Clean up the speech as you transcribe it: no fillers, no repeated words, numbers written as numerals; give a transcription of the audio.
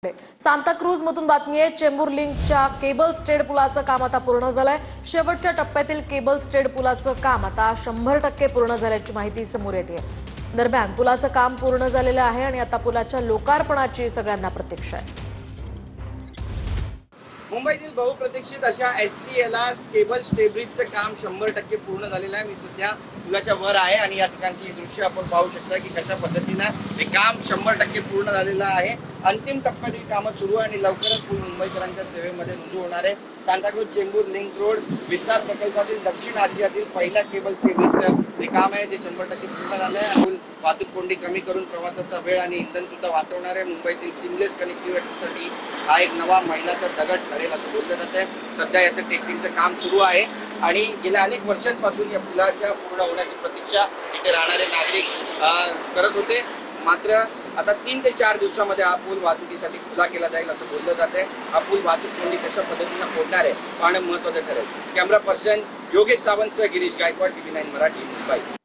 सांताक्रूज मधून बातमी आहे। चेंबूर लिंकच्या केबल स्टेड पुलाचं काम आता पूर्ण झालंय। शेवटच्या टप्प्यातील केबल स्टेड पुलाचं काम आता 100% पूर्ण झाल्याची माहिती समोर येते। दरम्यान पुलाचं काम पूर्ण झालेलं आहे आणि आता पुलाच्या लोकार्पणाची सगळ्यांना प्रतीक्षा आहे। मुंबईतील बहुप्रतीक्षित अशा SCL केबल स्टेब्रिजचं काम 100% पूर्ण झालेलं आहे। मी सध्या पुलाच्या वर आहे आणि या ठिकाणची दृश्य आपण पाहू शकता की कशा पद्धतीने हे काम 100% पूर्ण झालेलं आहे। अंतिम टप्प्यातील कामं सुरू आहे आणि लवकरच पूल मुंबईकरांच्या सेवेमध्ये रुजू होणार आहे। सांताक्रूज चेंबूर लिंक रोड विस्तार प्रकल्पातील दक्षिण आशियातील पहिल्या केबल स्टेब्रिजचं हे काम आहे जे 100% पूर्ण झालं आहे। पूल वाहतूक कोंडी कमी करून प्रवासाचा वेळ आणि इंधन सुद्धा वाचवणार आहे। मुंबईतील सिमलेस कनेक्टिव्हिटीसाठी हा एक नवा मैलाचा दगड ठरेल असं बोललं जात आहे। सध्या याचं टेस्टिंगचं काम सुरू आहे आणि गेल्या अनेक वर्षांपासून या पुलाच्या पूर्ण होण्याची प्रतीक्षा इथे राहणारे नागरिक करत होते। मात्र आता 3 ते 4 दिवसामध्ये हा पूल वाहतुकीसाठी खुला केला जाईल असं बोललं जात आहे। हा पूल वाहतूक कोंडी कशा पद्धतीनं फोडणार आहे पाहणं महत्त्वाचं ठरेल। कॅमेरा पर्सन योगेश सावंतसह गिरीश गायकवाड, TV9 मराठी, मुंबई।